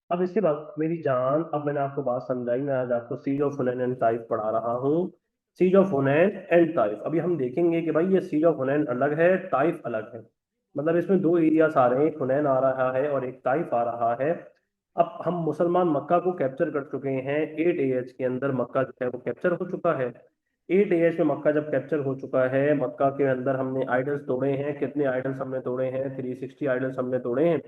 अब इसके बाद मेरी जान, अब मैंने आपको बात समझाई। मैं आज आपको सीज ऑफ हुनैन एंड ताइफ पढ़ा रहा हूँ। सीज ऑफ हुनैन एंड ताइफ, अभी हम देखेंगे कि भाई ये सीज ऑफ हुनैन अलग है, ताइफ अलग है। मतलब इसमें दो एरियास आ रहे हैं, एक हुनैन आ रहा है और एक ताइफ आ रहा है। अब हम मुसलमान मक्का को कैप्चर कर चुके हैं। 8 AH के अंदर मक्का जो है वो कैप्चर हो चुका है। 8 AH में मक्का जब कैप्चर हो चुका है, मक्का के अंदर हमने आइडल्स तोड़े हैं। कितने आइडल्स हमने तोड़े हैं? 360 आइडल्स हमने तोड़े हैं।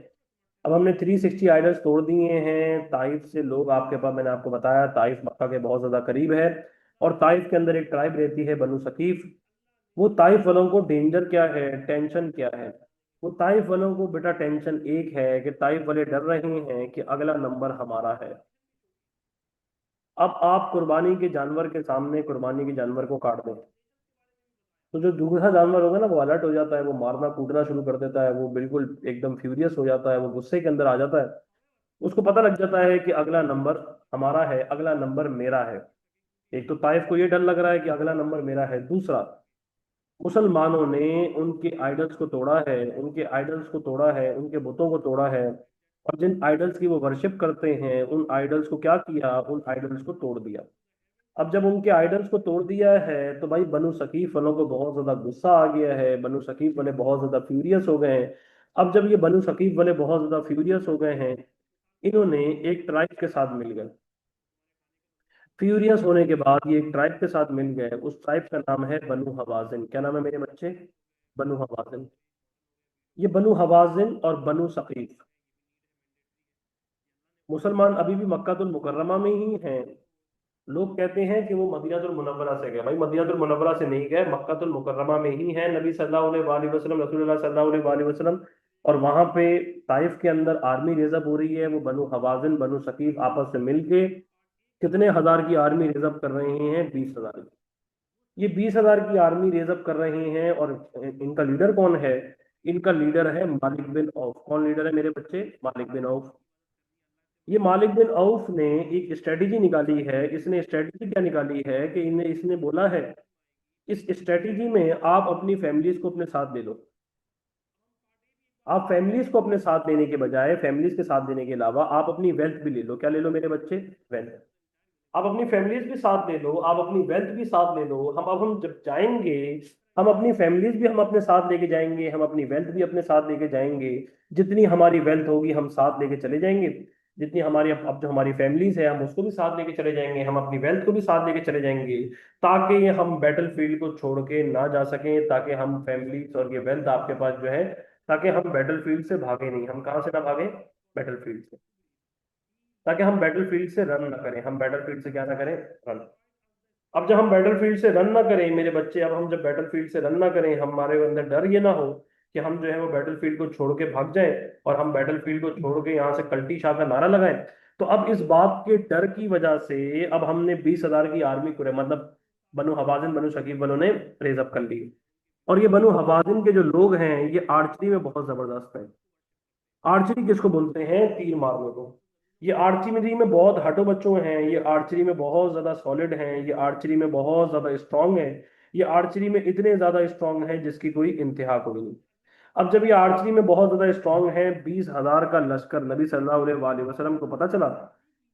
अब हमने 360 आइडल्स तोड़ दिए हैं। ताइफ से लोग आपके पास, मैंने आपको बताया ताइफ मक्का के बहुत ज्यादा करीब है। और ताइफ के अंदर एक ट्राइब रहती है बनु सकीफ। वो ताइफ वालों को डेंजर क्या है, टेंशन क्या है? वो ताइफ वालों को बेटा टेंशन एक है कि ताइफ वाले डर रहे हैं कि अगला नंबर हमारा है। अब आप कुर्बानी के जानवर के सामने कुर्बानी के जानवर को काट दें, तो जो दूसरा जानवर होगा ना वो अलर्ट हो जाता है, वो मारना कूटना शुरू कर देता है, वो बिल्कुल एकदम फ्यूरियस हो जाता है, वो गुस्से के अंदर आ जाता है। उसको पता लग जाता है कि अगला नंबर हमारा है, अगला नंबर मेरा है। एक तो ताइफ को ये डर लग रहा है कि अगला नंबर मेरा है। दूसरा, मुसलमानों ने उनके आइडल्स को तोड़ा है, उनके आइडल्स को तोड़ा है, उनके बुतों को तोड़ा है। और जिन आइडल्स की वो वर्शिप करते हैं, उन आइडल्स को क्या किया? उन आइडल्स को तोड़ दिया। अब जब उनके आइडल्स को तोड़ दिया है तो भाई बनु सकीफ वालों को बहुत ज्यादा गुस्सा आ गया है, बनु सकीफ वाले बहुत ज्यादा फ्यूरियस हो गए हैं। अब जब ये बनु सकीफ वाले बहुत ज्यादा फ्यूरियस हो गए हैं, इन्होंने एक ट्राइब के साथ मिल गए। फ्यूरियस होने के बाद ये एक ट्राइब के साथ मिल गए। उस ट्राइब का नाम है बनु हवाजिन। क्या नाम है मेरे बच्चे? बनु हवाजिन। ये बनु हवाजिन और बनु सकीफ मुसलमान अभी भी मक्कातुल मुकर्रमा में ही हैं। लोग कहते हैं कि वो मदीनातुल मुनव्वरा से गए, भाई मदीनातुल मुनव्वरा से नहीं गए, मक्कातुल मुकर्रमा में ही है। नबी सल्लल्लाहु अलैहि वसल्लम, रसूलुल्लाह सल्लल्लाहु अलैहि वसल्लम। और वहां पे ताइफ के अंदर आर्मी रेजअप हो रही है। वो बनु हवाजिन बनु सकीफ आपस में मिलके कितने हजार की आर्मी रेजअप कर रहे हैं? 20,000 की। ये 20,000 की आर्मी रेजअप कर रहे हैं। और इनका लीडर कौन है? इनका लीडर है मालिक बिन औफ। कौन लीडर है मेरे बच्चे? मालिक बिन औफ। ये मालिक बिन औफ ने एक स्ट्रेटेजी निकाली है। इसने स्ट्रेटेजी क्या निकाली है कि इन्हें इसने बोला है, इस स्ट्रेटेजी में आप अपनी फैमिलीज को अपने साथ ले लो। आप फैमिलीज को अपने साथ लेने के बजाय, फैमिलीज के साथ देने के अलावा आप अपनी वेल्थ भी ले लो। क्या ले लो मेरे बच्चे? वेल्थ। आप अपनी फैमिलीज भी साथ ले लो, आप अपनी वेल्थ भी साथ ले लो। हम जब जाएंगे, हम अपनी फैमिलीज भी हम अपने साथ लेके जाएंगे, हम अपनी वेल्थ भी अपने साथ लेके जाएंगे। जितनी हमारी वेल्थ होगी हम साथ लेके चले जाएंगे। जितनी हमारी अब जो हमारी फैमिलीज है हम उसको भी साथ लेके चले जाएंगे, हम अपनी वेल्थ को भी साथ लेके चले जाएंगे। ताकि हम बैटल फील्ड को छोड़ के ना जा सकें, ताकि हम फैमिलीज और ये वेल्थ आपके पास जो है, ताकि हम बैटल फील्ड से भागे नहीं। हम कहाँ से ना भागे? बैटल फील्ड से। ताकि हम बैटलफील्ड से रन ना करें। हम बैटलफील्ड से क्या ना करें? रन। अब जब हम बैटलफील्ड से रन ना करें मेरे बच्चे, अब हम जब बैटलफील्ड से रन ना करें, हमारे अंदर डर ये ना हो कि हम जो है वो बैटलफील्ड को छोड़ के भाग जाएं और हम बैटलफील्ड को छोड़ के यहाँ से कल्टी शाह का नारा लगाएं। तो अब इस बात के डर की वजह से अब हमने 20,000 की आर्मी को, मतलब बनु हवाजिन बनु शकीब वालों ने रेजअप कर ली। और ये बनु हवाजिन के जो लोग हैं ये आर्चरी में बहुत जबरदस्त है। आर्चरी किसको बोलते हैं? तीर मारने को। ये आर्चरी में बहुत हटो बच्चों हैं, ये आर्चरी में बहुत ज्यादा सॉलिड हैं, ये आर्चरी में बहुत ज्यादा स्ट्रांग है। ये आर्चरी में इतने ज्यादा स्ट्रांग है जिसकी कोई इंतहा कोई नहीं। अब जब ये आर्चरी में बहुत ज्यादा स्ट्रांग है, 20,000 का लश्कर, नबी सल्लल्लाहु अलैहि वसल्लम को पता चला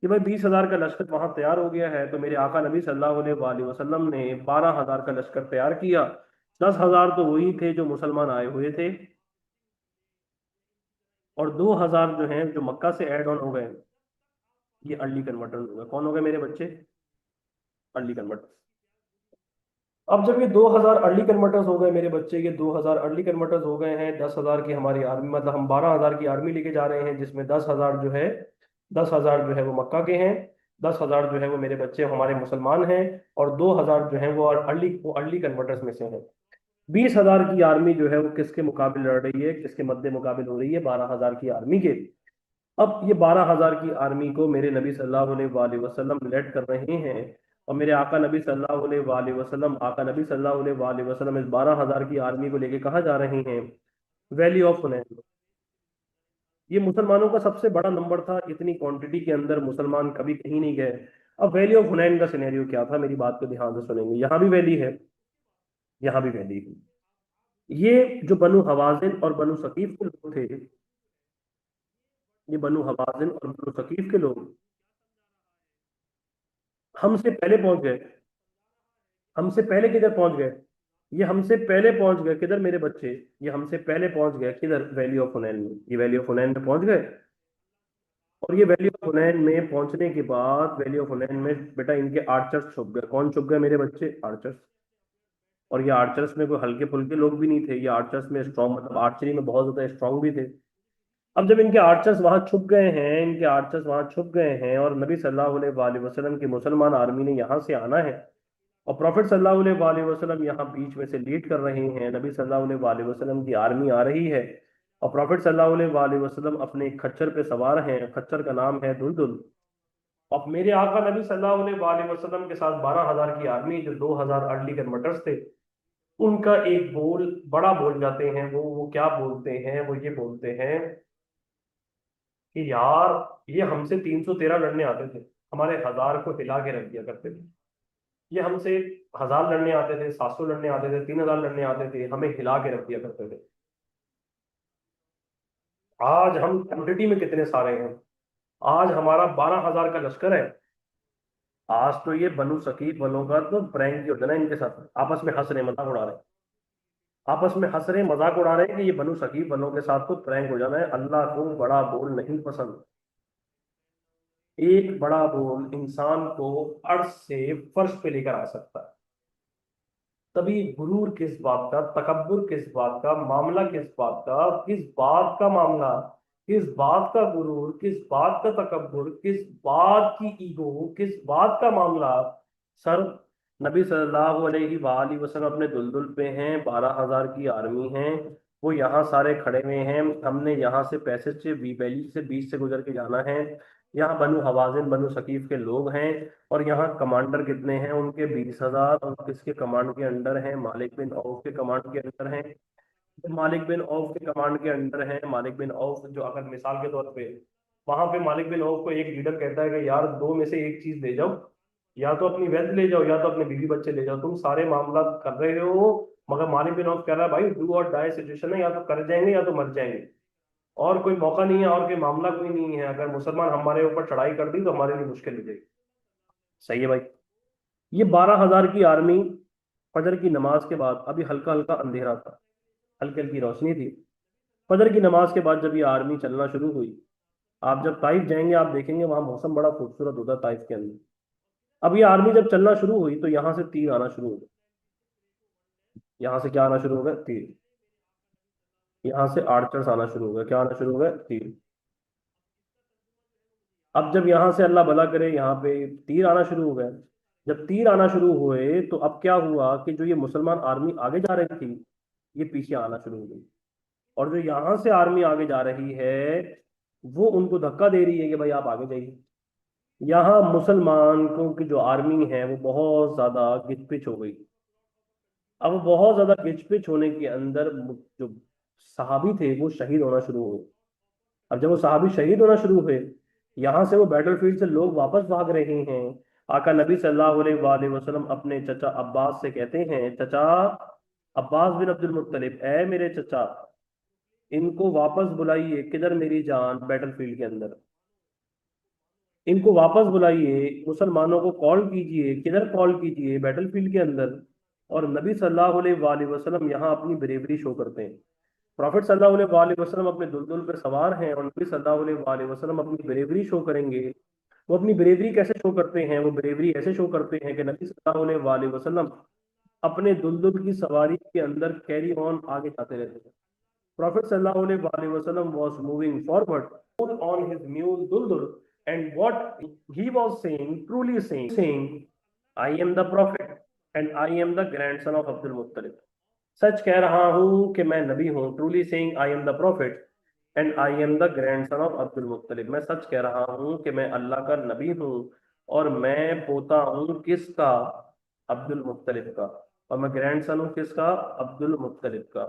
कि भाई 20,000 का लश्कर वहां तैयार हो गया है, तो मेरे आका नबी सल्लल्लाहु अलैहि वसल्लम ने 12,000 का लश्कर तैयार किया। 10,000 तो वही थे जो मुसलमान आए हुए थे, और 2,000 जो हैं जो मक्का से ऐड ऑन हो गए, ये अर्ली कन्वर्टर्स हो गए। कौन हो गए मेरे बच्चे? Early converters. अब जब ये 2,000 अर्ली कन्वर्टर्स हो गए मेरे बच्चे, ये 2,000 अर्ली कन्वर्टर्स हो गए हैं, 10,000 की हमारी आर्मी, मतलब हम 12,000 की आर्मी लेके जा रहे हैं, जिसमें 10,000 जो है, 10,000 जो है वो मक्का के हैं, 10,000 जो है वो मेरे बच्चे हमारे मुसलमान हैं, और 2,000 जो है वो अर्ली कन्वर्टर्स में से हैं। 20,000 की आर्मी जो है वो किसके मुकाबले लड़ रही है, किसके मद्दे मुकाबले हो रही है? 12,000 की आर्मी के। अब ये 12,000 की आर्मी को मेरे नबी सल्लल्लाहु अलैहि वसल्लम लेड कर रहे हैं। और मेरे आका नबी सल्लल्लाहु अलैहि वसल्लम, आका नबी सल्लल्लाहु अलैहि वसल्लम इस 12,000 की आर्मी को लेके कहाँ जा रहे हैं? Valley of Hunain. ये मुसलमानों का सबसे बड़ा नंबर था, इतनी क्वांटिटी के अंदर मुसलमान कभी कहीं नहीं गए। अब वैली ऑफ हुनैन का सिनेरियो क्या था, मेरी बात को ध्यान से सुनेंगे। यहाँ भी वैली है, यहाँ भी वैली है। ये जो बनु हवाजिन और बनु सकीफ के लोग थे, ये बनु हवाजिन और बनु सकीफ के लोग हमसे पहले पहुंच गए। हमसे पहले किधर पहुंच गए? ये हमसे पहले पहुंच गए किधर मेरे बच्चे? ये हमसे पहले पहुंच गए किधर? वैली ऑफ हुनैन में। ये वैली ऑफ हुनैन में पहुंच गए। और ये वैली ऑफ हुनैन में पहुंचने के बाद वैली ऑफ हुनैन में बेटा इनके आर्चर्स छुप गए। कौन छुप गए मेरे बच्चे? आर्चर्स। और ये आर्चर्स में कोई हल्के फुल्के लोग भी नहीं थे, ये आर्चर्स में स्ट्रॉन्ग, मतलब आर्चरी में बहुत ज्यादा स्ट्रॉन्ग भी थे। अब जब इनके आर्चर्स वहां छुप गए हैं, इनके आर्चर्स वहां छुप गए हैं, और नबी सल्लल्लाहु अलैहि वसल्लम की मुसलमान आर्मी ने यहाँ से आना है, और प्रॉफिट सल्लल्लाहु अलैहि वसल्लम यहाँ बीच में से लीड कर रहे हैं, नबी सल्लल्लाहु अलैहि वसल्लम की आर्मी आ रही है, और प्रॉफिट सल्लल्लाहु अलैहि वसल्लम अपने एक खच्चर पे सवार हैं, खच्चर का नाम है दुलदुल। अब मेरे आका नबी सल्लल्लाहु अलैहि वसल्लम के साथ 12,000 की आर्मी, जो 2,000 अर्ली कन्वर्टर्स थे, उनका एक बोल बड़ा बोल जाते हैं। वो क्या बोलते हैं? वो ये बोलते हैं कि यार, ये हमसे 313 लड़ने आते थे, हमारे 1,000 को हिला के रख दिया करते थे। ये हमसे 1,000 लड़ने आते थे, 700 लड़ने आते थे, 3,000 लड़ने आते थे, हमें हिला के रख दिया करते थे। आज हम क्वांटिटी में कितने सारे हैं? आज हमारा 12,000 का लश्कर है। आज तो ये बनु सकीफ वालों का तो प्रैंक ही होता है ना, इनके साथ आपस में हंस रहे, मजाक उड़ा रहे हैं। आपस में हंस रहे, मजाक उड़ा रहे हैं कि ये बनु सकीफ वालों के साथ तो प्रैंक हो जाना है। अल्लाह को बड़ा बोल नहीं पसंद। एक बड़ा बोल इंसान को अर्श से फर्श पे लेकर आ सकता है। तभी गुरूर किस बात का, तकब्बुर किस बात का, मामला किस बात का, किस बात का मामला, किस बात का गुरूर, किस बात का तकब्बुर, किस बात की ईगो, किस बात का मामला। सर, नबी सल्लल्लाहु अलैहि वसल्लम अपने दुलदुल पे हैं, 12,000 की आर्मी है, वो यहाँ सारे खड़े हुए हैं। हमने यहाँ से पैसेज से वैली से बीच से गुजर के जाना है। यहाँ बनु हवाजिन बनु सकीफ के लोग हैं, और यहाँ कमांडर कितने हैं उनके? 20,000। और किसके कमांड के अंडर हैं? मालिक बिन औफ के कमांड के अंडर हैं। तो मालिक बिन औफ के कमांड के अंडर हैं। मालिक बिन औफ, जो अगर मिसाल के तौर पे वहां पे मालिक बिन औफ को एक लीडर कहता है कि यार, दो में से एक चीज ले जाओ, या तो अपनी वेल्थ ले जाओ या तो अपने बीवी बच्चे ले जाओ, तुम सारे मामला कर रहे हो। मगर मालिक बिन औफ कह रहा है भाई, डू और डाई सिचुएशन है, या तो कर जाएंगे या तो मर जाएंगे, और कोई मौका नहीं है, और कोई मामला कोई नहीं है। अगर मुसलमान हमारे ऊपर चढ़ाई कर दी तो हमारे लिए मुश्किल हो जाएगी। सही है भाई। ये 12,000 की आर्मी, फजर की नमाज के बाद, अभी हल्का हल्का अंधेरा था, हल्की हल्की रोशनी थी। फजर की नमाज के बाद जब ये आर्मी चलना शुरू हुई, आप जब ताइफ जाएंगे आप देखेंगे वहां मौसम बड़ा खूबसूरत होता है ताइफ के अंदर। अब ये आर्मी जब चलना शुरू हुई तो यहाँ से तीर आना शुरू हो गए। यहाँ से क्या आना शुरू हो गए? तीर। यहाँ से आर्चर्स आना शुरू हो गए। क्या आना शुरू हो गए? तीर। अब जब यहाँ से अल्लाह भला करे यहाँ पे तीर आना शुरू हो गए, जब तीर आना शुरू हुए तो अब क्या हुआ कि जो ये मुसलमान आर्मी आगे जा रही थी, ये पीछे आना शुरू हो गई। और जो यहाँ से आर्मी आगे जा रही है, वो उनको धक्का दे रही है कि भाई आप आगे जाइए। यहाँ मुसलमानों की जो आर्मी है वो बहुत ज्यादा गिचपिच हो गई। अब बहुत ज्यादा गिचपिच होने के अंदर जो सहाबी थे वो शहीद होना शुरू हुए। अब जब वो सहाबी शहीद होना शुरू हुए, यहाँ से वो बैटलफील्ड से लोग वापस भाग रहे हैं। आका नबी सल्लल्लाहु अलैहि वसल्लम अपने चचा अब्बास से कहते हैं, चचा अब्बास बिन अब्दुल मुत्तलिब, ऐ मेरे चचा, इनको वापस बुलाइए। किधर मेरी जान? बैटलफील्ड के अंदर। इनको वापस बुलाइए, मुसलमानों को कॉल कीजिए। किधर कॉल कीजिए? बैटलफील्ड के अंदर। और नबी सल्लल्लाहु अलैहि वसल्लम यहाँ अपनी ब्रेवरी शो करते हैं। प्रॉफिट सल्लल्लाहु अलैहि वसल्लम अपने दुलदुल पर सवार हैं, और नबी सल्लल्लाहु अलैहि वसल्लम अपनी ब्रेवरी शो करेंगे। वो अपनी ब्रेवरी कैसे शो करते हैं? वो ब्रेवरी ऐसे शो करते हैं कि नबी सल्लल्लाहु अलैहि वसल्लम अपने दुलदुल की सवारी के अंदर कैरी ऑन आगे जाते रहते हैं। Prophet sallallahu alaihi wasallam was moving forward on his mule Duldul, and what he was saying, truly saying, I am the Prophet and I am the grandson of Abdul Muttalib. सच कह रहा हूं कि मैं नबी हूं, truly saying I am the profit and I am the grandson of Abdul मुत्तलिब। मैं सच कह रहा हूं कि मैं अल्लाह का नबी हूं, और मैं पोता हूं किसका? अब्दुल मुत्तलिब का। और मैं ग्रैंडसन हूं किसका? अब्दुल मुत्तलिब का।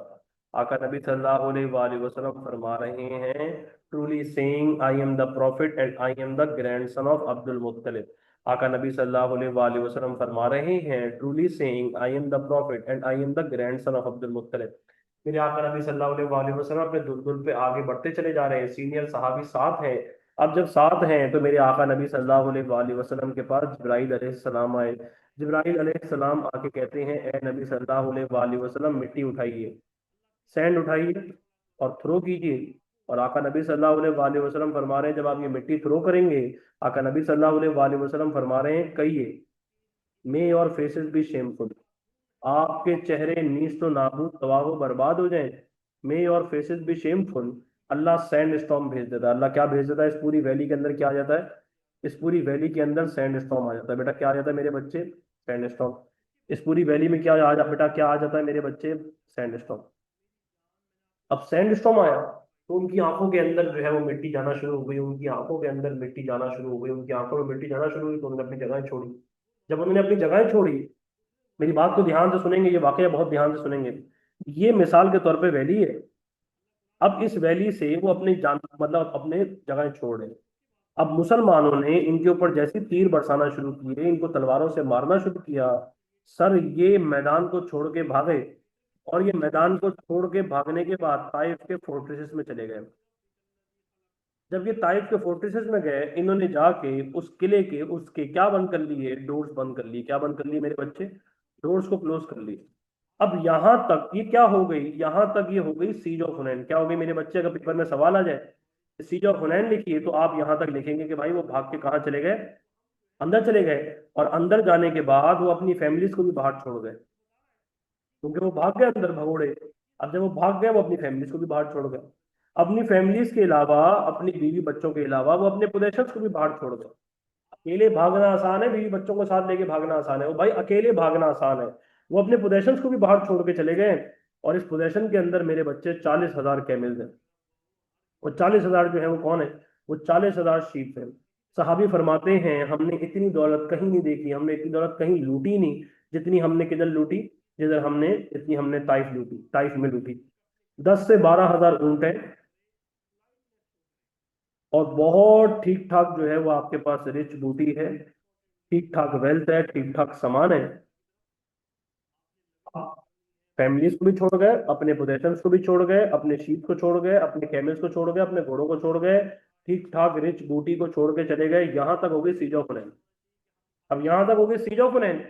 आका नबी सल्लल्लाहु अलैहि वसल्लम फरमा रहे हैं, truly saying I am the profit and I am the grandson of Abdul मुत्तलिब। आका नबी सल्लल्लाहु अलैहि वसल्लम फरमा रहे हैं, truly saying I am the profit and I am the grandson of Abdul मुत्तलिब। मेरे आका नबी सल्लल्लाहु अलैहि वसल्लम अपने दुल्हन पे आगे बढ़ते चले जा रहे हैं, सीनियर सहाबी साथ हैं। अब जब साथ हैं तो मेरे आका नबी सल्लल्लाहु अलैहि वसल्लम के पास जिब्राइल अलैहिस्सलाम आए। जिब्राइल अलैहिस्सलाम आके कहते हैं, ए नबी सल्लल्लाहु अलैहि वसल्लम, मिट्टी उठाइए, सैंड उठाइए और थ्रो कीजिए। और आका नबी सल्लल्लाहु अलैहि वसल्लम फरमा रहे हैं, जब आप ये मिट्टी थ्रो करेंगे, आका नबी सल्लल्लाहु अलैहि वसल्लम फरमा रहे हैं, कहिए, may your faces be shameful, आपके चेहरे नीस तो नाबूद तबाह व बर्बाद हो जाएं। May your faces be shameful, Allah sand storm भेज देता है। अल्लाह क्या भेज देता है? इस पूरी वैली के अंदर क्या आ जाता है? इस पूरी वैली के अंदर सैंड स्टॉर्म आ जाता है। बेटा क्या आ जाता है मेरे बच्चे? Sand storm. इस पूरी वैली में क्या बेटा क्या आ जाता है मेरे बच्चे? Sand storm. अब सैंड स्टॉर्म आया तो उनकी आंखों के अंदर जो है वो मिट्टी जाना शुरू हो गई, उनकी आंखों के अंदर मिट्टी जाना शुरू हो गई, उनकी आंखों में मिट्टी जाना शुरू हुई, तो उन्होंने अपनी जगह छोड़ी। जब उन्होंने अपनी जगह छोड़ी, मेरी बात को ध्यान से सुनेंगे, ये वाकया बहुत ध्यान से सुनेंगे। ये मिसाल के तौर पे वैली है। अब इस वैली से वो अपनी जान मतलब अपने जगह छोड़ रहे हैं। अब मुसलमानों ने इनके ऊपर जैसे तीर बरसाना शुरू किए, इनको तलवारों से मारना शुरू किया। सर ये मैदान को छोड़ के भागे, और ये मैदान को छोड़ के भागने के बाद ताइफ के फोर्ट्रेसेस में चले गए। जब ये ताइफ के फोर्ट्रेसेस में गए, इन्होंने जाके उस किले के उसके क्या बंद कर लिए? डोर्स बंद कर लिए। क्या बंद कर लिए मेरे बच्चे? डोर्स को क्लोज कर लिए। अब यहां तक ये क्या हो गई? यहां तक ये हो गई सीज ऑफ हुनैन। क्या हो गई मेरे बच्चे? अगर पेपर में सवाल आ जाए सीज ऑफ हुनैन लिखिए, तो आप यहां तक लिखेंगे कि भाई वो भाग के कहाँ चले गए? अंदर चले गए। और अंदर जाने के बाद वो अपनी फैमिलीज को भी बाहर छोड़ गए, क्योंकि वो भाग गए अंदर भगोड़े। अब जब वो भाग गए, वो अपनी फैमिलीज को भी बाहर छोड़ गए। अपनी फैमिलीज के अलावा, अपनी बीवी बच्चों के अलावा, वो अपने पोजेशंस को भी बाहर छोड़ गए। अकेले भागना आसान है, बीवी बच्चों को साथ लेके भागना आसान है, वो भाई अकेले भागना आसान है। वो अपने पोजेशंस को भी बाहर छोड़ के चले गए। और इस पोजेशन के अंदर मेरे बच्चे 40,000 कैमल्स हैं। वो 40,000 जो है वो कौन है? वो 40,000 शीप है। सहाबी फरमाते हैं, हमने इतनी दौलत कहीं नहीं देखी, हमने इतनी दौलत कहीं लूटी नहीं जितनी हमने किधर लूटी, जिधर हमने इतनी हमने ताइफ लूटी, ताइफ में लूटी। 10 से 12 हजार ऊंट है, और बहुत ठीक ठाक जो है वो आपके पास रिच बूटी है, ठीक ठाक वेल्थ है, ठीक ठाक सामान है। फैमिलीज को भी छोड़ गए, अपने पोजेशंस को भी छोड़ गए, अपने शीप को छोड़ गए, अपने कैमल्स को छोड़ गए, अपने घोड़ों को छोड़ गए, ठीक ठाक रिच बूटी को छोड़ के चले गए। यहां तक हो गई सीज ऑफ हुनैन। अब यहां तक हो गई सीज ऑफ हुनैन।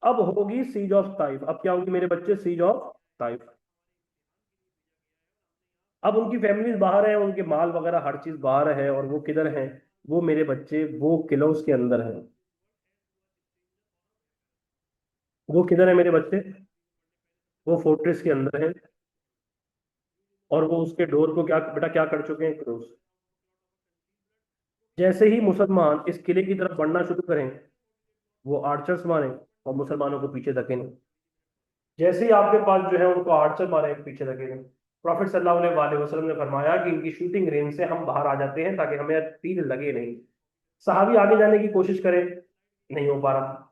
अब होगी सीज ऑफ ताइफ। अब क्या होगी मेरे बच्चे? Siege of Taif. अब उनकी फैमिलीज बाहर है, उनके माल वगैरह हर चीज बाहर है, और वो किधर है? वो मेरे बच्चे वो किलों के अंदर है। वो किधर है मेरे बच्चे? वो फोर्ट्रेस के अंदर है। और वो उसके डोर को क्या बेटा क्या कर चुके हैं? क्लोज। जैसे ही मुसलमान इस किले की तरफ बढ़ना शुरू करें, वो आर्चर्स मारे और मुसलमानों को पीछे धकेलें। जैसे ही आपके पास जो है उनको आर्चर मारे, पीछे धकेलें। प्रॉफिट सल्लल्लाहु अलैहि वसल्लम ने फरमाया कि इनकी शूटिंग रेंज से हम बाहर आ जाते हैं ताकि हमें तीर लगे नहीं। सहाबी आगे जाने की कोशिश करें, नहीं हो पा रहा,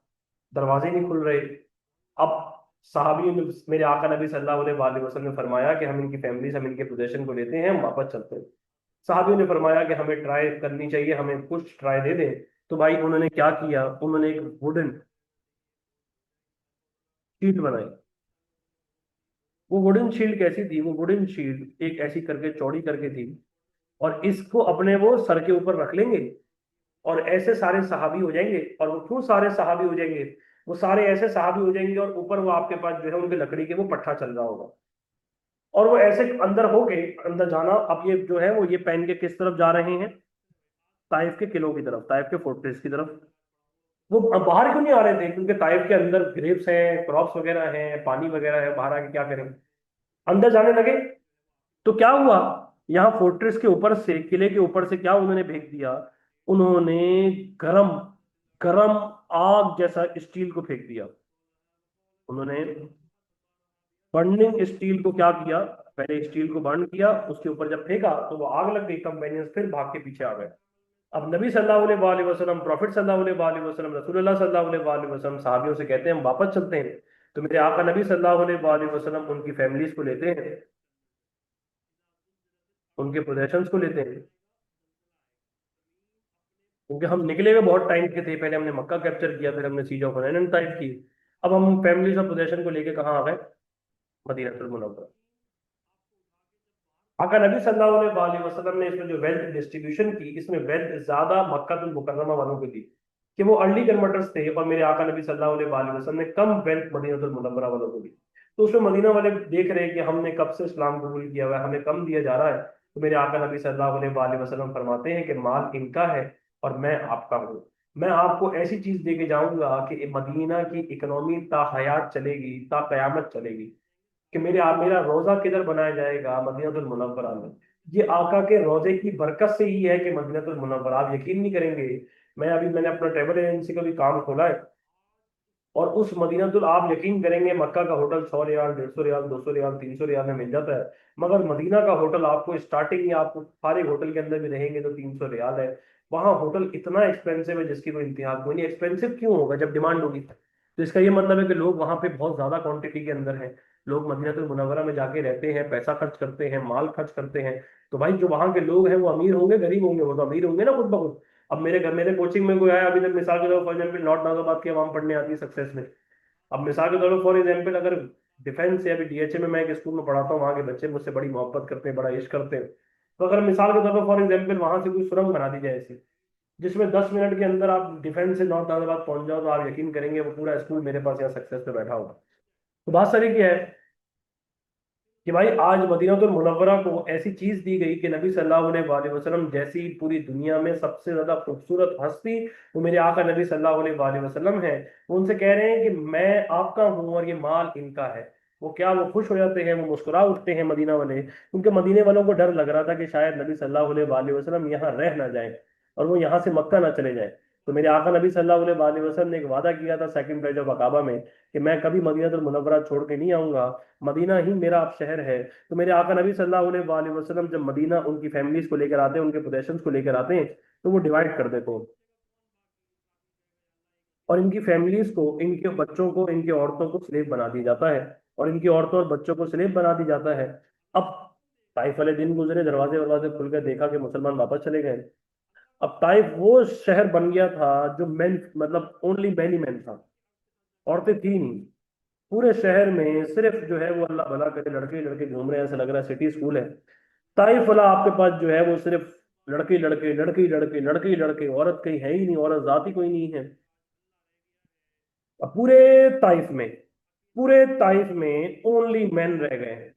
दरवाजे नहीं खुल रहे। अब सहाबी ने, मेरे आका नबी सल्लल्लाहु अलैहि वसल्लम ने फरमाया कि हम इनकी फैमिलीज, हम इनके पोजेशन को लेते हैं, हम वापस चलते हैं। साहबियों ने फरमाया कि हमें ट्राई करनी चाहिए, हमें कुछ ट्राई दे दें। तो भाई उन्होंने क्या किया? उन्होंने एक वुडन शील्ड बनाई। वो वुडन शील्ड कैसी थी? वो वुडन शील्ड एक ऐसी करके चौड़ी करके थी, और इसको अपने वो सर के ऊपर रख लेंगे, और ऐसे सारे सहाबी हो जाएंगे। और वो क्यों सारे सहाबी हो जाएंगे? वो सारे ऐसे सहाबी हो जाएंगे, और ऊपर वो आपके पास जो है उनके लकड़ी के वो पट्टा चल रहा होगा, और वो ऐसे अंदर होके अंदर जाना। अब ये जो है वो ये पहन के किस तरफ जा रहे हैं? ताइफ के किलों की तरफ, ताइफ के फोर्ट्रेस की तरफ। वो बाहर क्यों नहीं आ रहे थे? क्योंकि ताइफ के अंदर ग्रेप्स हैं, क्रॉप्स वगैरह हैं, पानी वगैरह है, बाहर आके क्या करें? अंदर जाने लगे। तो क्या हुआ? यहाँ फोर्ट्रेस के ऊपर से, किले के ऊपर से क्या उन्होंने फेंक दिया? उन्होंने गरम गरम आग जैसा स्टील को फेंक दिया। उन्होंने बर्निंग स्टील को क्या किया? पहले स्टील को बर्न किया, उसके ऊपर जब फेंका तो वो आग लग गई। कंपेनियंस फिर भाग के पीछे आ गए। अब नबी सल्लल्लाहु अलैहि वसल्लम, प्रॉफिट सल्लल्लाहु अलैहि वसल्लम, रसूलुल्लाह सल्लल्लाहु अलैहि वसल्लम साहबियों से कहते हैं हम वापस चलते हैं। तो मेरे आका नबी सल्लल्लाहु अलैहि वसल्लम उनकी फैमिलीज को लेते हैं, उनके पोजेशंस को लेते हैं, क्योंकि हम निकले हुए बहुत टाइम के थे। पहले हमने मक्का कैप्चर किया, फिर हमने सीज ऑफ हुनैन टाइप की। अब हम फैमिलीज और पोजेशन को लेके कहाँ आ गए? मदीनतुल मुनव्वरा। आका नबी सल्लल्लाहु अलैहि वसल्लम ने इसमें जो वेल्थ डिस्ट्रीब्यूशन की, इसमें वेल्थ ज्यादा मक्कातुल मुकर्रमा वालों को दी, कि वो अर्ली कन्वर्टर्स थे, और मेरे आका नबी सल्लल्लाहु अलैहि वसल्लम ने कम वेल्थ मदीनतुल मुनव्वरा वालों को दी। तो उसमें मदीना वाले देख रहे हैं कि हमने कब से इस्लाम कबूल किया हुआ है, हमें कम दिया जा रहा है। तो मेरे आका नबी सल्लल्लाहु अलैहि वसल्लम फरमाते हैं कि माल इनका है और मैं आपका हूँ। मैं आपको ऐसी चीज दे के जाऊंगा कि मदीना की इकोनॉमी ता हयात चलेगी, ता कयामत चलेगी। कि मेरा रोजा किधर बनाया जाएगा? मदीनतुल मुनव्वरा में। ये आका के रोजे की बरकत से ही है कि मदीनतुल मुनव्वरा, आप यकीन नहीं करेंगे। मैंने अपना ट्रेवल एजेंसी का भी काम खोला है, और उस मदीनतुल, आप यकीन करेंगे, मक्का का होटल 100 रियाल, 150 रियाल, 200 रियाल, 300 रियाल में मिल जाता है। मगर मदीना का होटल आपको स्टार्टिंग ही, आपको सारे होटल के अंदर भी रहेंगे तो 300 रियाल है। वहाँ होटल इतना एक्सपेंसिव है जिसकी कोई इंतहा कोई नहीं। एक्सपेंसिव क्यों होगा जब डिमांड होगी? तो इसका ये मतलब है कि लोग वहाँ पे बहुत ज्यादा क्वांटिटी के अंदर हैं। लोग मदीनतुल मुनव्वरा में जाके रहते हैं, पैसा खर्च करते हैं, माल खर्च करते हैं। तो भाई जो वहाँ के लोग हैं वो अमीर होंगे गरीब होंगे? वो तो अमीर होंगे ना खुद ब खुद। अब मेरे कोचिंग में कोई आया अभी तक, मिसाल के तौर फॉर एग्जाम्पल, नॉर्थ नाजाबाद की आवाम पढ़ने आती है सक्सेस में। अब मिसाल के तौर पर फॉर एग्जाम्पल, अगर डिफेंस या अभी डीएचए में मैं एक स्कूल में पढ़ाता हूँ, वहाँ के बच्चे मुझसे बड़ी मोहब्बत करते हैं, बड़ा इश्क करते हैं। तो अगर मिसाल के तौर पर फॉर एग्जाम्पल वहां से कोई सुरंग बना दी जाए ऐसी, जिसमें 10 मिनट के अंदर आप डिफेंस से नॉर्थ नाजाबाद पहुंच जाओ, तो आप यकीन करेंगे वो पूरा स्कूल मेरे पास यहाँ सक्सेस पे बैठा होगा। तो बात सारी क्या है कि भाई आज मदीनातुल मुनव्वरा को ऐसी चीज दी गई कि नबी सल्लल्लाहु अलैहि वसल्लम जैसी पूरी दुनिया में सबसे ज्यादा खूबसूरत हस्ती, वो मेरे आका नबी सल्लल्लाहु अलैहि वसल्लम है। वो उनसे कह रहे हैं कि मैं आपका हूँ और ये माल इनका है। वो क्या, वो खुश हो जाते हैं, वो मुस्कुरा उठते हैं मदीना वाले, क्योंकि मदीने वालों को डर लग रहा था कि शायद नबी सल्लल्लाहु अलैहि वसल्लम यहाँ रह ना जाए और वो यहाँ से मक्का ना चले जाए। तो मेरे आका नबी सल्लल्लाहु अलैहि वसल्लम ने एक वादा किया था सेकंड बैच ऑफ अकाबा में, कि मैं कभी मदीनातुल मुनव्वरा छोड़ के नहीं आऊंगा, मदीना ही मेरा अब शहर है। तो मेरे आका नबी सल्लल्लाहु अलैहि वसल्लम जब मदीना उनकी फैमिलीज को लेकर आते हैं, उनके पोजेशंस को लेकर आते हैं, तो वो डिवाइड कर देते हैं, और इनकी फैमिलीज को, इनके बच्चों को, इनकी औरतों को स्लेव बना दिया जाता है, और इनकी औरतों और बच्चों को स्लेव बना दिया जाता है। अब ताइफ वाले दिन गुजरे, दरवाजे दरवाजे खुल गए, देखा कि मुसलमान वापस चले गए। अब ताइफ वो शहर बन गया था जो मैन, मतलब ओनली मैन ही मैन था, औरतें थी नहीं। पूरे शहर में सिर्फ जो है वो अल्लाह भला करे लड़के ही लड़के घूम रहे हैं, ऐसा लग रहा है सिटी स्कूल है। ताइफ वाला आपके पास जो है वो सिर्फ लड़के ही लड़के, लड़के ही लड़के, लड़के ही लड़के, औरत कहीं है ही नहीं, औरत जात ही कोई नहीं है। अब पूरे ताइफ में ओनली मैन रह गए हैं,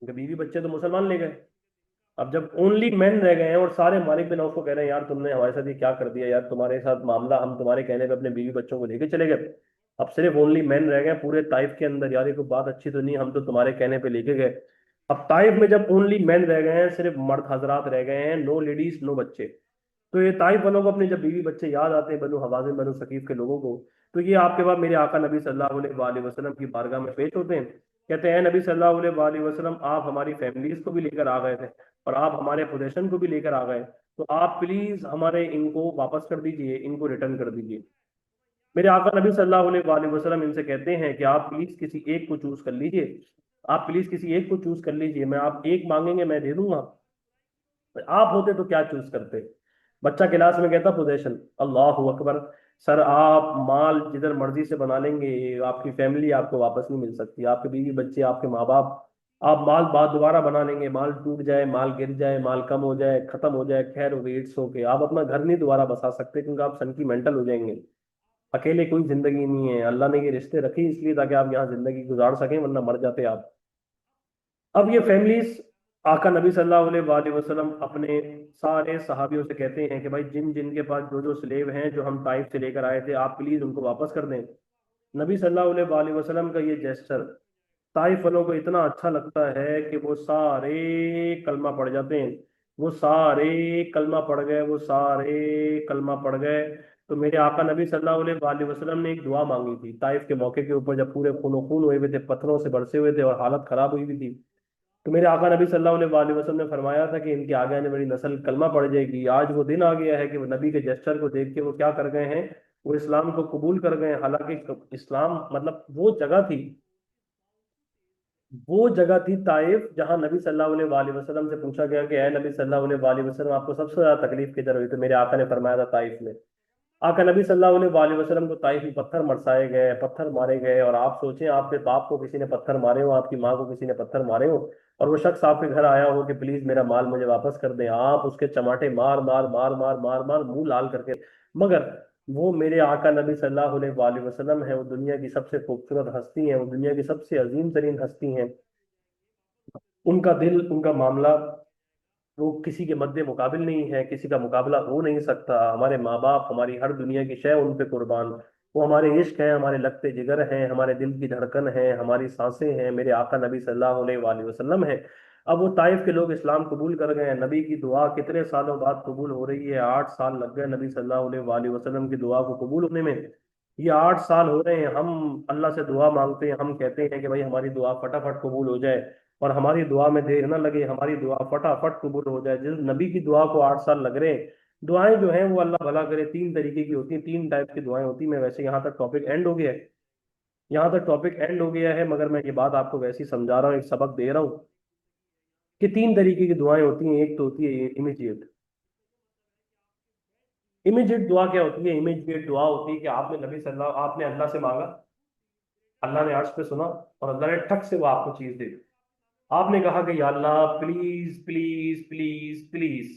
उनके बीवी बच्चे तो मुसलमान ले गए। अब जब ओनली मैन रह गए हैं और सारे मालिक बिन औफ को कह रहे हैं, यार तुमने हमारे साथ ये क्या कर दिया यार, तुम्हारे साथ मामला, हम तुम्हारे कहने पे अपने बीवी बच्चों को लेके चले गए। अब सिर्फ ओनली मैन रह गए पूरे ताइफ के अंदर, यार ये कोई बात अच्छी तो नहीं, हम तो तुम्हारे कहने पे लेके गए। अब ताइफ में जब ओनली मैन रह गए हैं, सिर्फ मर्द हजरात रह गए हैं, नो लेडीज नो बच्चे, तो ये ताइफ वालों को अपने जब बीवी बच्चे याद आते हैं, बनु हवाजिन बनु सकीफ के लोगों को, तो ये आपके बाद मेरे आका नबी सल्लल्लाहु अलैहि वसल्लम की बारगाह में पेश होते हैं। कहते हैं नबी सल्लल्लाहु अलैहि वसल्लम, आप हमारी फैमिलीज को भी लेकर आ गए थे और आप हमारे पोजेशन को भी लेकर आ गए, तो आप प्लीज हमारे इनको वापस कर दीजिए, इनको रिटर्न कर दीजिए। मेरे आका नबी सल्लल्लाहु अलैहि वसल्लम इनसे कहते हैं कि आप प्लीज किसी एक को चूज कर लीजिए, आप प्लीज किसी एक को चूज कर लीजिए, मैं, आप एक मांगेंगे मैं दे दूंगा, आप होते तो क्या चूज करते? बच्चा क्लास में कहता पोजेशन, अल्लाह अकबर। सर आप माल जिधर मर्जी से बना लेंगे, आपकी फैमिली आपको वापस नहीं मिल सकती, आपके बीवी बच्चे, आपके माँ बाप, आप माल बाद दोबारा बना लेंगे, माल टूट जाए, माल गिर जाए, माल कम हो जाए, खत्म हो जाए, खैर हो गई, इट्स ओके, आप अपना घर नहीं दोबारा बसा सकते क्योंकि आप सेंटिमेंटल हो जाएंगे। अकेले कोई जिंदगी नहीं है, अल्लाह ने ये रिश्ते रखे इसलिए ताकि आप यहाँ जिंदगी गुजार सकें, वरना मर जाते आप। अब ये फैमिलीज, आका नबी सल्लल्लाहु अलैहि वसल्लम अपने सारे सहाबियों से कहते हैं कि भाई जिन जिन के पास जो जो स्लेव हैं जो हम ताइफ से लेकर आए थे, आप प्लीज उनको वापस कर दें। नबी सल्लल्लाहु अलैहि वसल्लम का ये जेस्चर ताइफ वालों को इतना अच्छा लगता है कि वो सारे कलमा पड़ जाते हैं। वो सारे कलमा पड़ गए, वो सारे कलमा पड़ गए। तो मेरे आका नबी सल्लल्लाहु अलैहि वसल्लम ने एक दुआ मांगी थी ताइफ के मौके के ऊपर, जब पूरे खूनो खून हुए हुए थे, पत्थरों से बरसे हुए थे और हालत खराब हुई हुई थी। तो मेरे आका नबी सल्लल्लाहु अलैहि वसल्लम ने फरमाया था कि इनके आगे आने वाली नस्ल कलमा पड़ जाएगी। आज वो दिन आ गया है कि वो नबी के जेस्चर को देख के वो क्या कर गए हैं, वो इस्लाम को कबूल कर गए हैं। हालांकि इस्लाम मतलब वो जगह थी ताइफ, जहां नबी सल्लल्लाहु अलैहि वसल्लम से पूछा गया कि ऐ नबी सल्लल्लाहु अलैहि वसल्लम, आपको सबसे ज्यादा तकलीफ किधर हुई? तो मेरे आका ने फरमाया था ताइफ में। आका नबी सल्लल्लाहु अलैहि वसल्लम को ताइफ में पत्थर बरसाए गए, पत्थर मारे गए, और आप सोचें आपके बाप को किसी ने पत्थर मारे हो, आपकी माँ को किसी ने पत्थर मारे हो, और वो शख्स आपके घर आया हो कि प्लीज मेरा माल मुझे वापस कर दें, आप उसके चमाटे मार मार मार मार मार मार मुंह लाल करके, मगर वो मेरे आका नबी सल्लल्लाहु अलैहि वसल्लम है, वो दुनिया की सबसे खूबसूरत हस्ती है, वो दुनिया की सबसे अजीम तरीन हस्ती है। उनका दिल, उनका मामला, वो किसी के मद्दे मुकाबिल नहीं है, किसी का मुकाबला हो नहीं सकता। हमारे माँ बाप, हमारी हर दुनिया की शय उन पे कुर्बान। वो हमारे इश्क है, हमारे लगते जिगर हैं, हमारे दिल की धड़कन है, हमारी सांसें हैं, मेरे आका नबी सल्लल्लाहु अलैहि वसल्लम है। अब वो ताइफ के लोग इस्लाम कबूल कर गए हैं, नबी की दुआ कितने सालों बाद कबूल हो रही है, 8 साल लग गए नबी सल्लल्लाहु अलैहि वसल्लम की दुआ को कबूल होने में। ये 8 साल हो रहे हैं, हम अल्लाह से दुआ मांगते हैं, हम कहते हैं कि भाई हमारी दुआ फटाफट कबूल हो जाए, और हमारी दुआ में देर ना लगे, हमारी दुआ फटाफट कबूल हो जाए। जिस नबी की दुआ को 8 साल लग रहे हैं। दुआएं जो हैं वो अल्लाह भला करे, 3 तरीके की होती हैं, 3 टाइप की दुआएं होती हैं। मैं वैसे यहाँ तक टॉपिक एंड हो गया है, यहाँ तक टॉपिक एंड हो गया है, मगर मैं ये बात आपको वैसे ही समझा रहा हूँ, एक सबक दे रहा हूँ कि 3 तरीके की दुआएं होती हैं। एक तो होती है इमीडिएट। इमीडिएट दुआ क्या होती है? इमीडिएट दुआ होती है कि आपने अल्लाह से मांगा, अल्लाह ने अर्श पे सुना, और अल्लाह ने ठक से वो आपको चीज दे दी। आपने कहा कि या अल्लाह प्लीज प्लीज प्लीज प्लीज,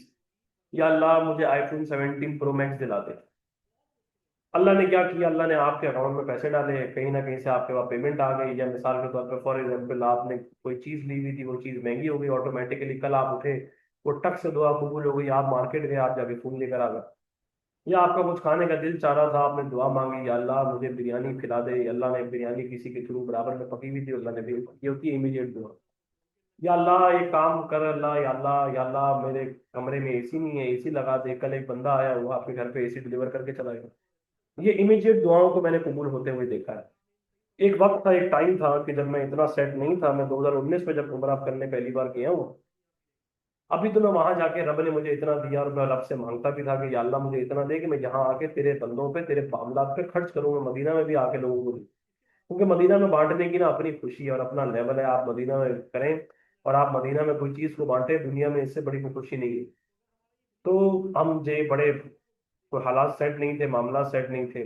या अल्लाह मुझे आईफोन 17 प्रो मैक्स दिला दे। अल्लाह ने क्या किया? अल्लाह ने आपके अकाउंट में पैसे डाले, कहीं ना कहीं से आपके पास पेमेंट आ गई, या मिसाल के तौर पे फॉर एग्जांपल आपने कोई चीज ली हुई थी, वो चीज महंगी हो गई, ऑटोमेटिकली कल आप उठे, वो टक से दुआ कबूल हो गई, आप मार्केट गए, आप जाके फोन लेकर आ गए। या आपका कुछ खाने का दिल चाह रहा था, आपने दुआ मांगी, या अल्लाह मुझे बिरयानी खिला दे, अल्लाह ने बिरयानी किसी के थ्रू बराबर में पकी हुई थी, अल्लाह ने भेज दी। ये होती है इमीडिएट दुआ। या अल्लाह एक काम कर, अल्लाह या अल्लाह या अल्लाह मेरे कमरे में एसी नहीं है, एसी लगा दे, कल एक बंदा आया, वो आपके घर पे एसी डिलीवर करके चला गया। ये इमीडिएट दुआओं को मैंने कबूल होते हुए देखा है। एक वक्त था, एक टाइम था कि जब मैं इतना सेट नहीं था, मैं 2019 में जब उम्रा करने पहली बार गया हूँ, अभी तो मैं वहां जाके रब ने मुझे इतना दिया, और मैं रब से मांगता भी था कि या अल्लाह मुझे इतना दे कि मैं यहाँ आके तेरे बंदों पे, तेरे मामलात पे खर्च करूंगा, मदीना में भी आके लोगों को दूं। क्योंकि मदीना में बांटने की ना अपनी खुशी है और अपना लेवल है, आप मदीना में करें, और आप मदीना में कोई चीज को बांटे, दुनिया में इससे बड़ी कोई खुशी नहीं है। तो हम जे बड़े, कोई हालात सेट नहीं थे, मामला सेट नहीं थे।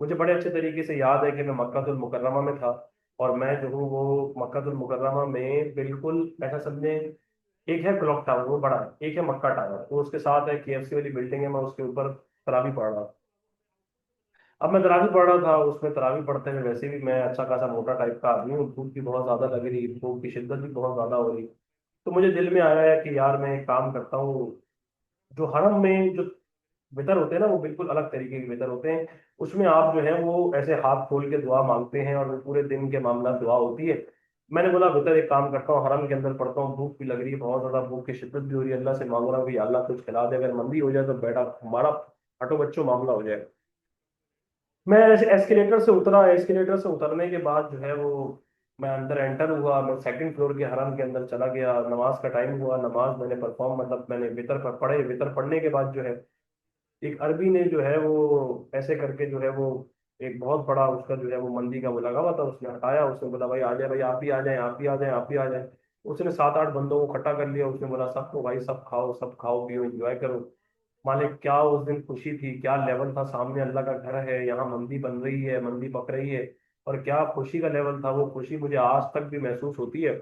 मुझे बड़े अच्छे तरीके से याद है कि मैं मक्कातुल मुकर्रमा में था, और मैं जो हूँ वो मक्कातुल मुकर्रमा में बिल्कुल ऐसा समझे, एक है क्लॉक टावर, वो बड़ा है, एक है मक्का टावर, तो उसके साथ है केएफसी वाली बिल्डिंग है, मैं उसके ऊपर तरावी पढ़ रहा था। अब मैं तरावी पढ़ रहा था, उसमें तरावी पढ़ते हुए वैसे भी मैं अच्छा खासा मोटा टाइप का आदमी हूँ, भूख भी बहुत ज्यादा लग रही, भूख की शिद्दत भी बहुत ज्यादा हो रही। तो मुझे दिल में आया है कि यार मैं एक काम करता हूँ, जो हरम में जो वितर होते हैं ना, वो बिल्कुल अलग तरीके के वितर होते हैं। उसमें आप जो है वो ऐसे हाथ खोल के दुआ मांगते हैं, और वो पूरे दिन के मामला दुआ होती है। मैंने बोला वितर एक काम करता हूँ, हरम के अंदर पढ़ता हूँ, भूख भी लग रही है बहुत ज्यादा, भूख की शिद्दत भी हो रही है, अल्लाह से मांग रहा हूँ कि या अल्लाह कुछ खिला दे, अगर मंदी हो जाए तो बेटा हमारा हटो बच्चों मामला हो जाएगा। मैं ऐसे एस्केलेटर से उतरा, एस्केलेटर से उतरने के बाद जो है वो मैं अंदर एंटर हुआ, मैं सेकंड फ्लोर के हरम के अंदर चला गया, नमाज का टाइम हुआ, नमाज मैंने परफॉर्म, मतलब मैंने वितर पर पढ़े, वितर पढ़ने के बाद जो है एक अरबी ने जो है वो ऐसे करके जो है वो एक बहुत बड़ा उसका जो है वो मंदी का वो लगा हुआ था, उसने हटाया, उसने बोला भाई आ जाए, भाई आप भी आ जाए, आप भी आ जाए, आप भी आ जाए। उसने 7-8 बंदों को इकट्ठा कर लिया, उसने बोला सबको भाई सब खाओ, सब खाओ पियो एंजॉय करो। मालिक क्या उस दिन खुशी थी, क्या लेवल था, सामने अल्लाह का घर है, यहाँ मंदी बन रही है, मंदी पक रही है, और क्या खुशी का लेवल था, वो खुशी मुझे आज तक भी महसूस होती है।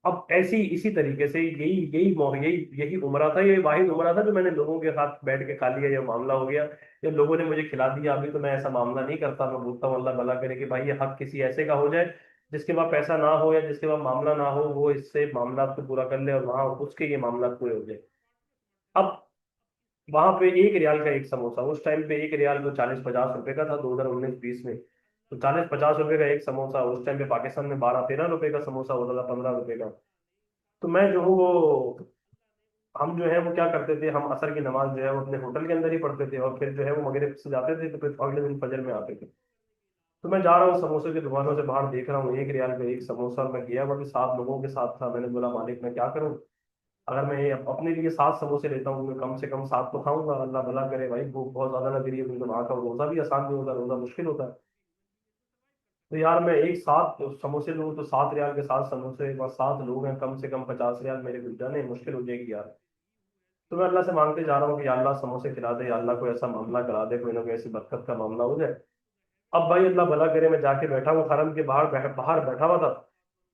अब ऐसी इसी तरीके से यही यही उम्र था, ये वाहिद उम्र था जो मैंने लोगों के साथ बैठ के खा लिया, ये मामला हो गया, या लोगों ने मुझे खिला दिया। अभी तो मैं ऐसा मामला नहीं करता, मैं बोलता हूँ अल्लाह भला करे कि भाई ये हक किसी ऐसे का हो जाए जिसके पास पैसा ना हो, या जिसके पास मामला ना हो, वो इससे मामला को पूरा कर ले, और वहां उसके ये मामला पूरे हो जाए। अब वहां पे 1 रियाल का एक समोसा, उस टाइम पे 1 रियाल तो 40-50 रुपए का था, 2019-20 में। तो 40-50 रुपए का एक समोसा, उस टाइम पे पाकिस्तान में 12-13 रुपए का समोसा होता था, 15 रुपए का। तो मैं जो हूँ वो, हम जो है वो क्या करते थे, हम असर की नमाज जो है वो अपने होटल के अंदर ही पढ़ते थे, और फिर जो है वो मगरिब से जाते थे, तो फिर अगले दिन फजर में आते थे। तो मैं जा रहा हूँ समोसे की दुकानों से बाहर देख रहा हूँ 1 रियाल का एक समोसा, मैं गया वहाँ 7 लोगों के साथ था, मैंने बोला मालिक मैं क्या करूँ, अगर मैं ये अपने लिए 7 समोसे लेता हूँ, मैं कम से कम 7 तो खाऊंगा, अल्लाह भला करे भाई भूख बहुत ज्यादा लग रही है, क्योंकि वहाँ का रोजा भी आसान नहीं होता, रोजा मुश्किल होता है। तो यार मैं एक साथ समोसे लूँ तो 7 रियाल के 7 समोसे, बस 7 लोग हैं, कम से कम 50 रियाल मेरे गुल जाने, मुश्किल हो जाएगी यार। तो मैं अल्लाह से मांगते जा रहा हूँ कि या अल्लाह समोसे खिला दे, या अल्लाह कोई ऐसा मामला करा दे, कोई ना कोई ऐसी बरकत का मामला हो जाए। अब भाई अल्लाह भला करे, मैं जाके बैठा हूँ हरम के बाहर, बाहर बैठा हुआ था।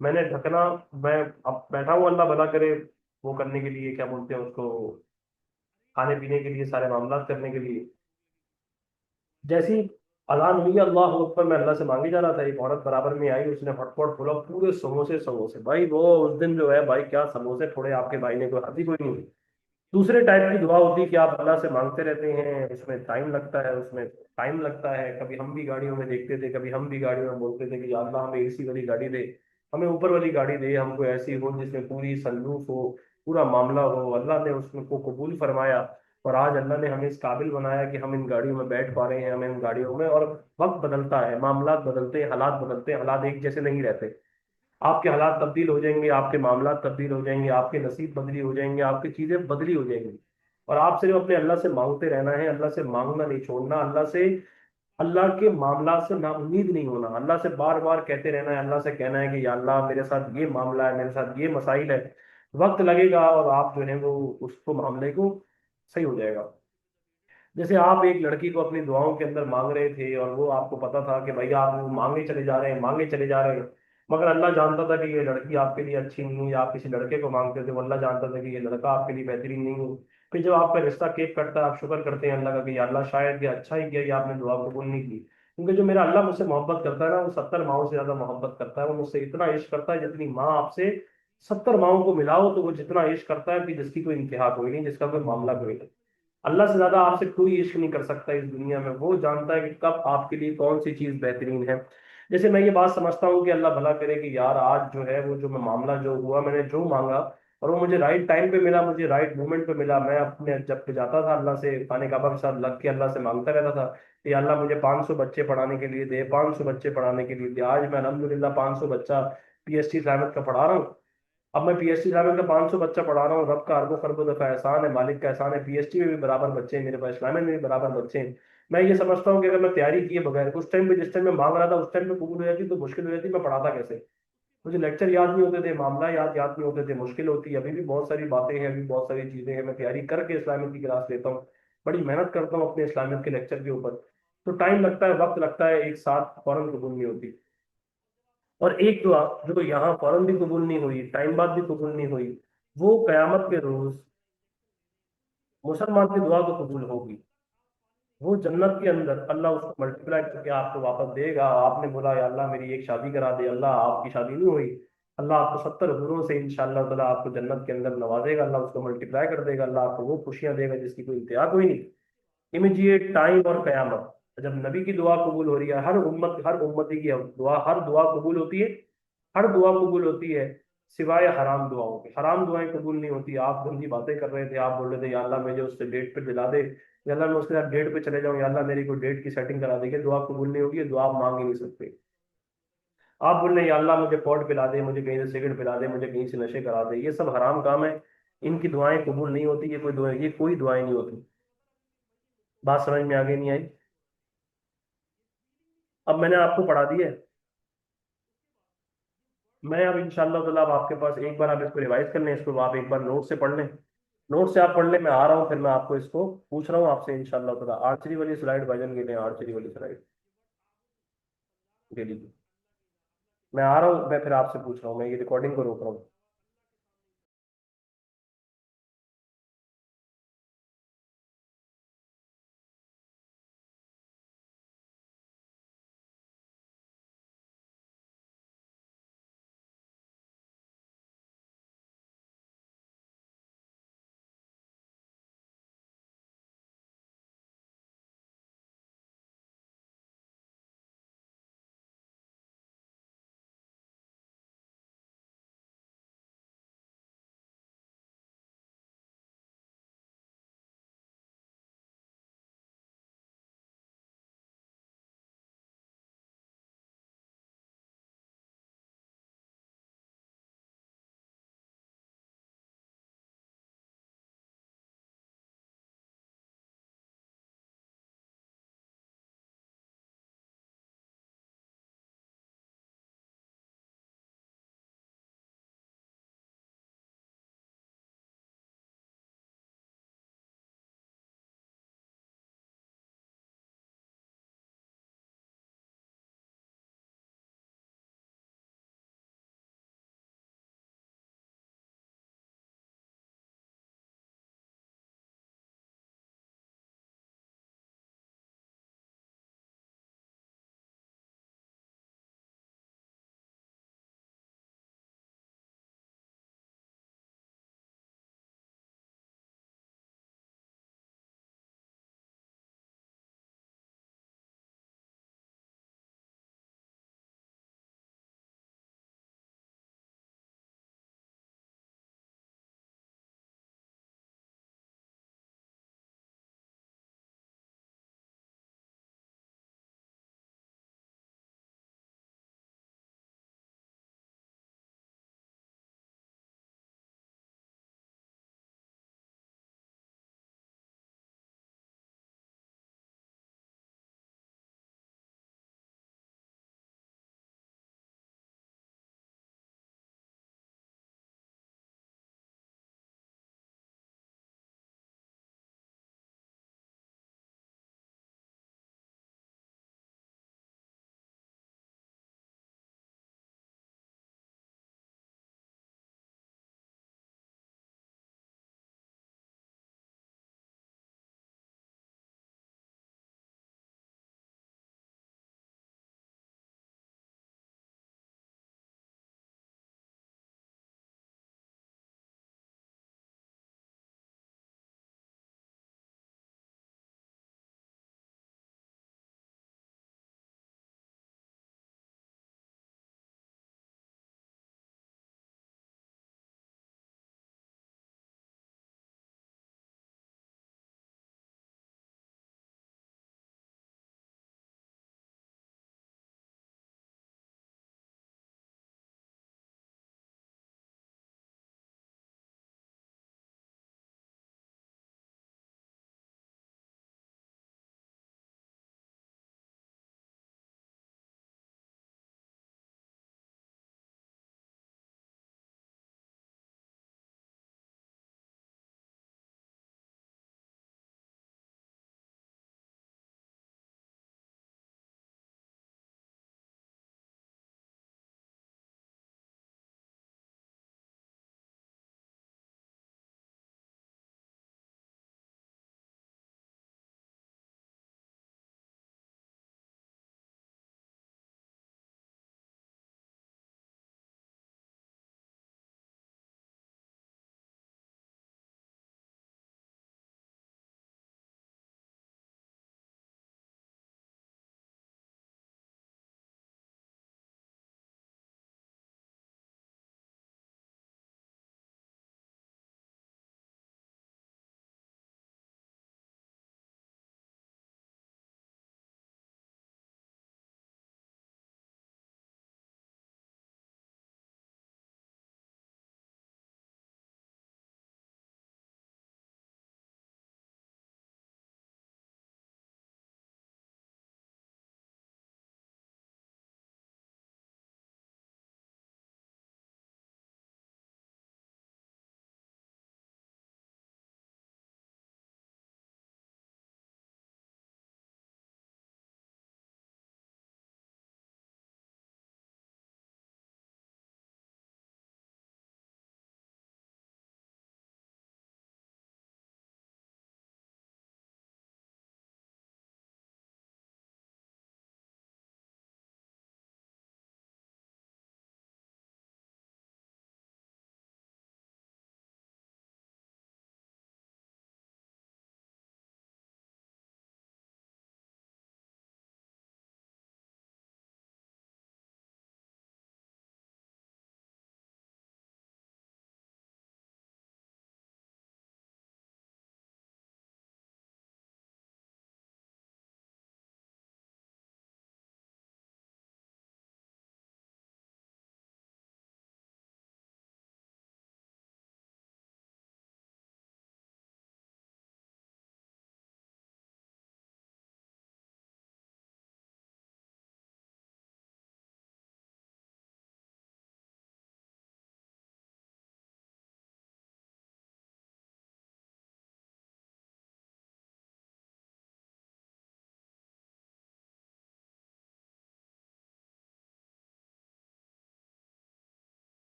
मैंने ढकना, मैं अब बैठा हूँ अल्लाह भला करे वो करने के लिए, क्या बोलते हैं उसको, खाने पीने के लिए, सारे मामला करने के लिए। जैसी अजान हुई अल्लाह अकबर, मैं अल्लाह से मांगे जा रहा था, एक औरत बराबर में आई, उसने हॉटपॉट खोला, पूरे समोसे समोसे भाई, वो उस दिन जो है भाई, क्या समोसे फोड़े आपके भाई ने, कोई हद ही कोई नहीं हुई। दूसरे टाइप की दुआ होती है कि आप अल्लाह से मांगते रहते हैं, उसमें टाइम लगता है, उसमें टाइम लगता है। कभी हम भी गाड़ियों में देखते थे, कभी हम भी गाड़ियों में बोलते थे कि या अल्लाह हमें एसी वाली गाड़ी दे, हमें ऊपर वाली गाड़ी दे, हमको ऐसी हो जिसमें पूरी सनरूफ हो, पूरा मामला हो। अल्लाह ने उसको कबूल फरमाया, और आज अल्लाह ने हमें इस काबिल बनाया कि हम इन गाड़ियों में बैठ पा रहे हैं, हमें इन गाड़ियों में। और वक्त बदलता है, मामला बदलते हैं, हालात बदलते हैं, हालात एक जैसे नहीं रहते। आपके हालात तब्दील हो जाएंगे, आपके मामला तब्दील हो जाएंगे, आपके नसीब बदली हो जाएंगे, आपकी चीजें बदली हो जाएंगी। और आप सिर्फ अपने अल्लाह से मांगते रहना है, अल्लाह से मांगना नहीं छोड़ना, अल्लाह से, अल्लाह के मामला से ना उम्मीद नहीं होना, अल्लाह से बार बार कहते रहना है, अल्लाह से कहना है कि या अल्लाह मेरे साथ ये मामला है, मेरे साथ ये मसाइल है। वक्त लगेगा और आप जो है वो उसको मामले को सही हो जाएगा। जैसे आप एक लड़की को अपनी दुआओं के अंदर मांग रहे थे, और वो आपको पता था कि भैया आप मांगे चले जा रहे हैं, मांगे चले जा रहे हैं, मगर अल्लाह जानता था कि ये लड़की आपके लिए अच्छी नहीं है, या आप किसी लड़के को मांगते थे, वो अल्लाह जानता था कि ये लड़का आपके लिए बेहतरीन नहीं है। फिर जब आपका रिश्ता केक कटता है, आप शुक्र करते हैं अल्लाह का कि या अल्लाह शायद ये अच्छा ही किया, ये आपने दुआ कबूल नहीं की। क्योंकि जो मेरा अल्लाह मुझसे मोहब्बत करता है ना, वो 70 माओं से ज्यादा मोहब्बत करता है। वो मुझसे इतना इश्क करता है, जितनी माँ आपसे 70 माओं को मिलाओ तो वो जितना इश्क करता है कि जिसकी कोई इंतहा कोई नहीं, जिसका कोई मामला कोई नहीं। अल्लाह से ज्यादा आपसे कोई इश्क नहीं कर सकता इस दुनिया में। वो जानता है कि कब आपके लिए कौन सी चीज बेहतरीन है। जैसे मैं ये बात समझता हूँ कि अल्लाह भला करे कि यार आज जो है वो जो मैं मामला जो हुआ, मैंने जो मांगा और वो मुझे राइट टाइम पे मिला, मुझे राइट मोमेंट पे मिला। मैं अपने जब पे जाता था अल्लाह से, खाने काबा के साथ लग के अल्लाह से मांगता रहता था कि अल्लाह मुझे 500 बच्चे पढ़ाने के लिए दे, 500 बच्चे पढ़ाने के लिए दे। आज मैं अल्हम्दुलिल्लाह 500 बच्चा पीएचडी इस्लामिक का पढ़ा रहा हूँ। अब मैं पीएचडी इस्लामिक का 500 बच्चा पढ़ा रहा हूँ। रब का अरबों खरबों दफा एहसान है, मालिक का एहसान है, पीएचडी में भी बराबर बच्चे हैं मेरे पास, इस्लामिक में भी बराबर बच्चे हैं। मैं ये समझता हूँ कि अगर मैं तैयारी किए बगैर उस टाइम पे, जिस टाइम में मांग रहा था उस टाइम पे कबूल हो जाती तो मुश्किल हो जाती, मैं पढ़ाता कैसे। मुझे लेक्चर याद नहीं होते थे, मामला याद याद नहीं होते थे, मुश्किल होती है। अभी भी बहुत सारी बातें हैं, अभी बहुत सारी चीजें हैं। मैं तैयारी करके इस्लामिक की क्लास लेता हूँ, बड़ी मेहनत करता हूँ अपने इस्लामिक के लेक्चर के ऊपर। तो टाइम लगता है, वक्त लगता है, एक साथ फौरन कबूल नहीं होती। और एक दुआ जो यहाँ फौरन भी कबूल नहीं हुई, टाइम बाद भी कबूल नहीं हुई, वो कयामत के रोज मुसलमान की दुआ तो कबूल होगी। वो जन्नत के अंदर अल्लाह उसको मल्टीप्लाई करके आपको वापस देगा। आपने बोला या अल्लाह मेरी एक शादी करा दे, अल्लाह आपकी शादी नहीं हुई, अल्लाह आपको 70 हुरों से इंशाअल्लाह ताला आपको जन्नत के अंदर नवाजेगा, अल्लाह उसको मल्टीप्लाई कर देगा, अल्लाह आपको वो खुशियां देगा जिसकी कोई इंतहा कोई नहीं। इमीडिएट टाइम और कयामत, जब नबी की दुआ कबूल हो रही है, हर उम्मत, हर उम्मती की दुआ, हर दुआ कबूल होती है, हर दुआ कबूल होती है, सिवाय हराम दुआओं के। हराम दुआएं कबूल नहीं होती। आप गंदी बातें कर रहे थे, आप बोल रहे थे या अल्लाह मुझे उससे डेट पे दिला दे, या अल्लाह मैं उसके साथ डेट पे चले जाऊं, या अल्लाह मेरी कोई डेट की सेटिंग करा देगी, दुआ कबूल नहीं होगी, ये दुआ आप मांग ही नहीं सकते। आप बोल रहे हैं या अल्लाह मुझे पॉट पिला दे, मुझे कहीं से सिगरेट पिला दे, मुझे कहीं से नशे करा दे, ये सब हराम काम है। इनकी दुआएं कबूल नहीं होती, ये कोई दुआएं नहीं होती। बात समझ में आ गई नहीं आई? अब मैंने आपको पढ़ा दी है। मैं अब इंशाल्लाह ताला अब आपके पास एक बार आप इसको रिवाइज कर लें, इसको आप एक बार नोट से पढ़ लें। नोट से आप पढ़ लें, मैं आ रहा हूँ, फिर मैं आपको इसको पूछ रहा हूँ आपसे इंशाल्लाह ताला। आर्चरी वाली स्लाइड भाईजान के लिए, आर्चरी वाली स्लाइड के लिए मैं आ रहा हूँ, मैं फिर आपसे पूछ रहा हूँ, मैं ये रिकॉर्डिंग को रोक रहा हूँ।